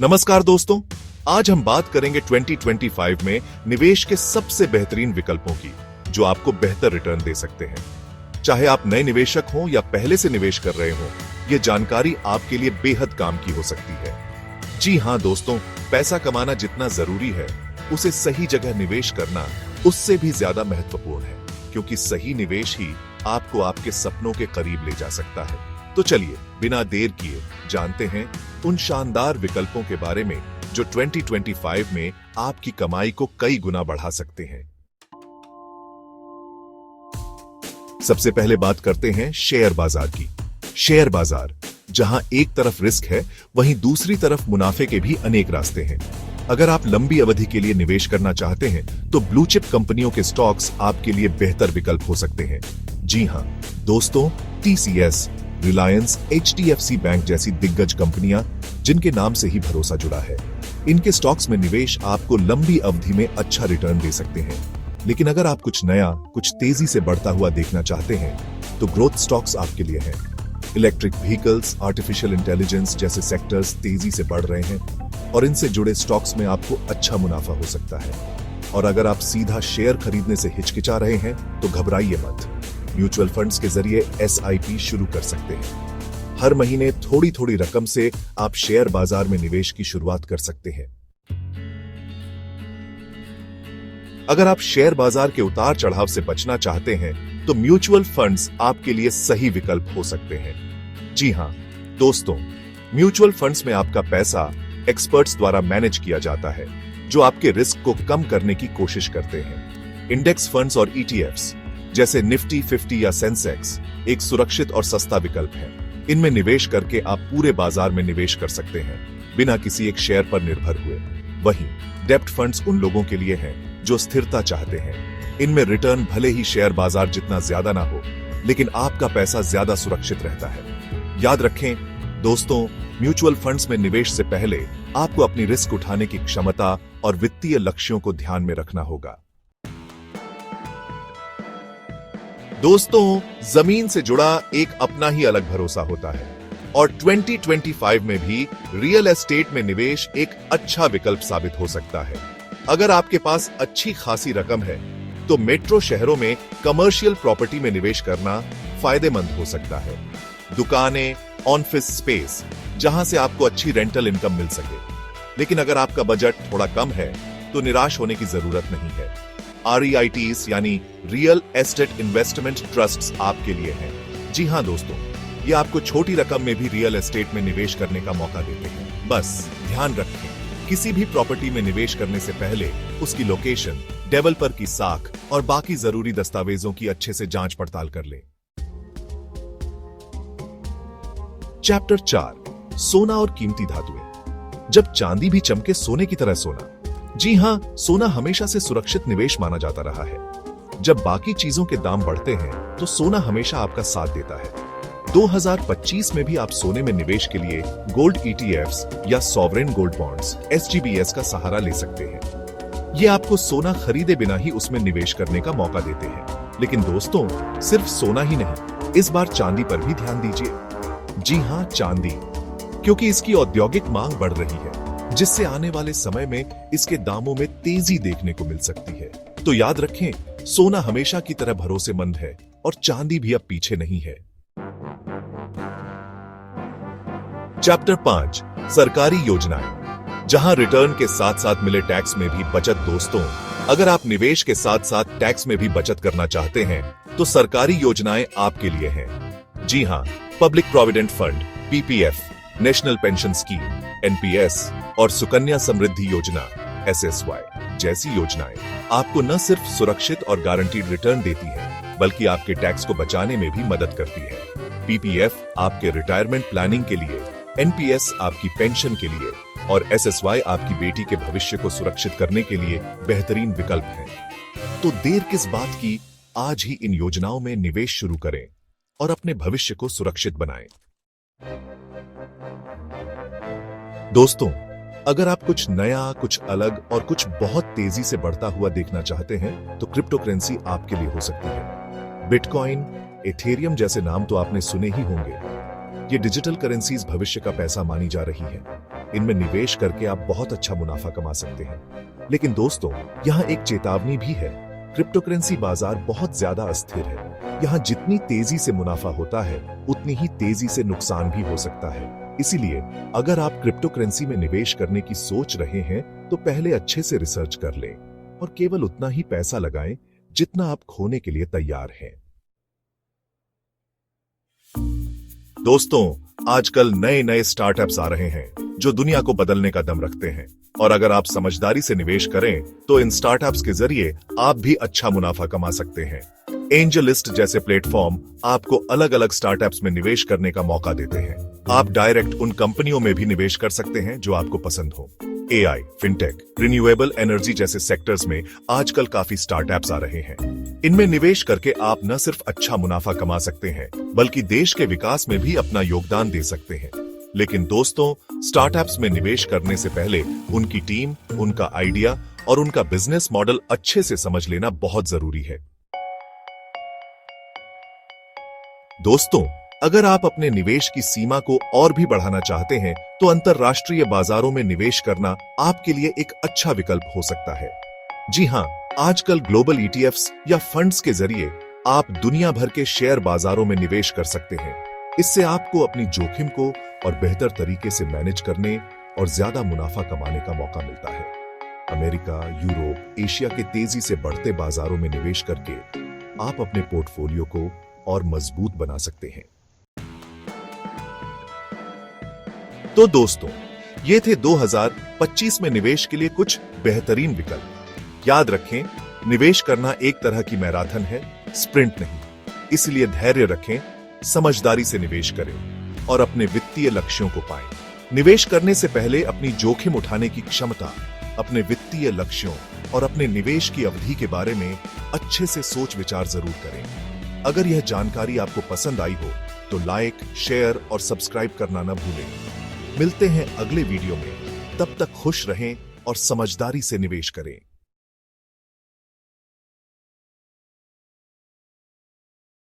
नमस्कार दोस्तों, आज हम बात करेंगे 2025 में निवेश के सबसे बेहतरीन विकल्पों की, जो आपको बेहतर रिटर्न दे सकते हैं। चाहे आप नए निवेशक हों या पहले से निवेश कर रहे हों, ये जानकारी आपके लिए बेहद काम की हो सकती है। जी हां दोस्तों, पैसा कमाना जितना जरूरी है, उसे सही जगह निवेश करना उससे भी ज्यादा महत्वपूर्ण है, क्योंकि सही निवेश ही आपको आपके सपनों के करीब ले जा सकता है। तो चलिए बिना देर किए जानते हैं उन शानदार विकल्पों के बारे में जो 2025 में आपकी कमाई को कई गुना बढ़ा सकते हैं। सबसे पहले बात करते हैं शेयर बाजार की। शेयर बाजार, जहां एक तरफ रिस्क है, वहीं दूसरी तरफ मुनाफे के भी अनेक रास्ते हैं। अगर आप लंबी अवधि के लिए निवेश करना चाहते हैं, तो ब्लू चिप कंपनियों के स्टॉक्स आपके लिए बेहतर विकल्प हो सकते हैं। जी हां दोस्तों, TCS, रिलायंस, HDFC बैंक जैसी दिग्गज कंपनियां, जिनके नाम से ही भरोसा जुड़ा है, इनके स्टॉक्स में निवेश आपको लंबी अवधि में अच्छा रिटर्न दे सकते हैं। लेकिन अगर आप कुछ नया, कुछ तेजी से बढ़ता हुआ देखना चाहते हैं, तो ग्रोथ स्टॉक्स आपके लिए हैं। इलेक्ट्रिक व्हीकल्स, आर्टिफिशियल इंटेलिजेंस जैसे सेक्टर्स तेजी से बढ़ रहे हैं और इनसे जुड़े स्टॉक्स में आपको अच्छा मुनाफा हो सकता है। और अगर आप सीधा शेयर खरीदने से हिचकिचा रहे हैं, तो घबराइए मत। म्यूचुअल फंड्स के जरिए SIP शुरू कर सकते हैं। हर महीने थोड़ी थोड़ी रकम से आप शेयर बाजार में निवेश की शुरुआत कर सकते हैं। अगर आप शेयर बाजार के उतार चढ़ाव से बचना चाहते हैं, तो म्यूचुअल फंड्स आपके लिए सही विकल्प हो सकते हैं। जी हां दोस्तों, म्यूचुअल फंड्स में आपका पैसा एक्सपर्ट्स द्वारा मैनेज किया जाता है, जो आपके रिस्क को कम करने की कोशिश करते हैं। इंडेक्स फंड्स और ETFs जैसे निफ्टी 50 या सेंसेक्स एक सुरक्षित और सस्ता विकल्प है। इनमें निवेश करके आप पूरे बाजार में निवेश कर सकते हैं, बिना किसी एक शेयर पर निर्भर हुए। वहीं डेब्ट फंड्स उन लोगों के लिए हैं जो स्थिरता चाहते हैं। इनमें रिटर्न भले ही शेयर बाजार जितना ज्यादा ना हो, लेकिन आपका पैसा ज्यादा सुरक्षित रहता है। याद रखें दोस्तों, म्यूचुअल फंड्स में निवेश से पहले आपको अपनी रिस्क उठाने की क्षमता और वित्तीय लक्ष्यों को ध्यान में रखना होगा। दोस्तों, जमीन से जुड़ा एक अपना ही अलग भरोसा होता है और 2025 में भी रियल एस्टेट में निवेश एक अच्छा विकल्प साबित हो सकता है। अगर आपके पास अच्छी खासी रकम है, तो मेट्रो शहरों में कमर्शियल प्रॉपर्टी में निवेश करना फायदेमंद हो सकता है। दुकानें, ऑफिस स्पेस, जहां से आपको अच्छी रेंटल इनकम मिल सके। लेकिन अगर आपका बजट थोड़ा कम है, तो निराश होने की जरूरत नहीं है। REITs यानी रियल एस्टेट इन्वेस्टमेंट ट्रस्ट्स आपके लिए हैं। जी हां दोस्तों, ये आपको छोटी रकम में भी रियल एस्टेट में निवेश करने का मौका देते हैं। बस ध्यान रखें, किसी भी प्रॉपर्टी में निवेश करने से पहले उसकी लोकेशन, डेवलपर की साख और बाकी जरूरी दस्तावेजों की अच्छे से जांच पड़ताल कर लें। चैप्टर 4, सोना और कीमती धातुएं। जब चांदी भी चमके सोने की तरह सोना। जी हां, सोना हमेशा से सुरक्षित निवेश माना जाता रहा है। जब बाकी चीजों के दाम बढ़ते हैं, तो सोना हमेशा आपका साथ देता है। 2025 में भी आप सोने में निवेश के लिए गोल्ड ETFs या सॉवरेन गोल्ड बॉन्ड्स SGBS का सहारा ले सकते हैं। ये आपको सोना खरीदे बिना ही उसमें निवेश करने का मौका देते हैं। लेकिन दोस्तों, सिर्फ सोना ही नहीं, इस बार चांदी पर भी ध्यान दीजिए। जी हां, चांदी, क्योंकि इसकी औद्योगिक मांग बढ़ रही है, जिससे आने वाले समय में इसके दामों में तेजी देखने को मिल सकती है। तो याद रखें, सोना हमेशा की तरह भरोसेमंद है और चांदी भी अब पीछे नहीं है। चैप्टर 5, सरकारी योजनाएं, जहां रिटर्न के साथ साथ मिले टैक्स में भी बचत। दोस्तों, अगर आप निवेश के साथ साथ टैक्स में भी बचत करना चाहते हैं, तो सरकारी योजनाएं आपके लिए हैं। जी हां, public provident fund PPF, national pension scheme NPS और सुकन्या समृद्धि योजना SSY जैसी योजनाएं आपको न सिर्फ सुरक्षित और गारंटीड रिटर्न देती हैं, बल्कि आपके टैक्स को बचाने में भी मदद करती है। PPF आपके रिटायरमेंट प्लानिंग के लिए, NPS आपकी पेंशन के लिए और SSY आपकी बेटी के भविष्य को सुरक्षित करने के लिए बेहतरीन विकल्प है। तो देर किस बात की, आज ही इन योजनाओं में निवेश शुरू करें और अपने भविष्य को सुरक्षित बनाएं। दोस्तों, अगर आप कुछ नया, कुछ अलग और कुछ बहुत तेजी से बढ़ता हुआ देखना चाहते हैं, तो क्रिप्टो करेंसी आपके लिए हो सकती है। बिटकॉइन, एथेरियम जैसे नाम तो आपने सुने ही होंगे। ये डिजिटल करेंसीज भविष्य का पैसा मानी जा रही है। इनमें निवेश करके आप बहुत अच्छा मुनाफा कमा सकते हैं। लेकिन दोस्तों, यहाँ एक चेतावनी भी है। क्रिप्टोकरेंसी बाजार बहुत ज्यादा अस्थिर है। यहाँ जितनी तेजी से मुनाफा होता है, उतनी ही तेजी से नुकसान भी हो सकता है। इसीलिए अगर आप क्रिप्टोकरेंसी में निवेश करने की सोच रहे हैं, तो पहले अच्छे से रिसर्च कर लें और केवल उतना ही पैसा लगाएं जितना आप खोने के लिए तैयार हैं। दोस्तों, आजकल नए नए स्टार्टअप्स आ रहे हैं जो दुनिया को बदलने का दम रखते हैं, और अगर आप समझदारी से निवेश करें तो इन स्टार्टअप्स के जरिए आप भी अच्छा मुनाफा कमा सकते हैं। एंजलिस्ट जैसे प्लेटफॉर्म आपको अलग अलग स्टार्टअप्स में निवेश करने का मौका देते हैं। आप डायरेक्ट उन कंपनियों में भी निवेश कर सकते हैं जो आपको पसंद हो। एआई, फिनटेक, रिन्यूएबल एनर्जी जैसे सेक्टर्स में आजकल काफी स्टार्टअप्स आ रहे हैं। इनमें निवेश करके आप न सिर्फ अच्छा मुनाफा कमा सकते हैं, बल्कि देश के विकास में भी अपना योगदान दे सकते हैं। लेकिन दोस्तों, स्टार्टअप्स में निवेश करने से पहले उनकी टीम, उनका आइडिया और उनका बिजनेस मॉडल अच्छे से समझ लेना बहुत जरूरी है। दोस्तों, अगर आप अपने निवेश की सीमा को और भी बढ़ाना चाहते हैं, तो अंतरराष्ट्रीय बाजारों में निवेश करना आपके लिए एक अच्छा विकल्प हो सकता है। जी हां, आजकल ग्लोबल ईटीएफ्स या फंड्स के जरिए आप दुनिया भर के शेयर बाजारों में निवेश कर सकते हैं। इससे आपको अपनी जोखिम को और बेहतर तरीके से मैनेज करने और ज्यादा मुनाफा कमाने का मौका मिलता है। अमेरिका, यूरोप, एशिया के तेजी से बढ़ते बाजारों में निवेश करके आप अपने पोर्टफोलियो को और मजबूत बना सकते हैं। तो दोस्तों, ये थे 2025 में निवेश के लिए कुछ बेहतरीन विकल्प। याद रखें, निवेश करना एक तरह की मैराथन है, स्प्रिंट नहीं। इसलिए धैर्य रखें, समझदारी से निवेश करें और अपने वित्तीय लक्ष्यों को पाएं। निवेश करने से पहले अपनी जोखिम उठाने की क्षमता, अपने वित्तीय लक्ष्यों और अपने निवेश की अवधि के बारे में अच्छे से सोच विचार जरूर करें। अगर यह जानकारी आपको पसंद आई हो तो लाइक, शेयर और सब्सक्राइब करना न भूलें। मिलते हैं अगले वीडियो में। तब तक खुश रहें और समझदारी से निवेश करें।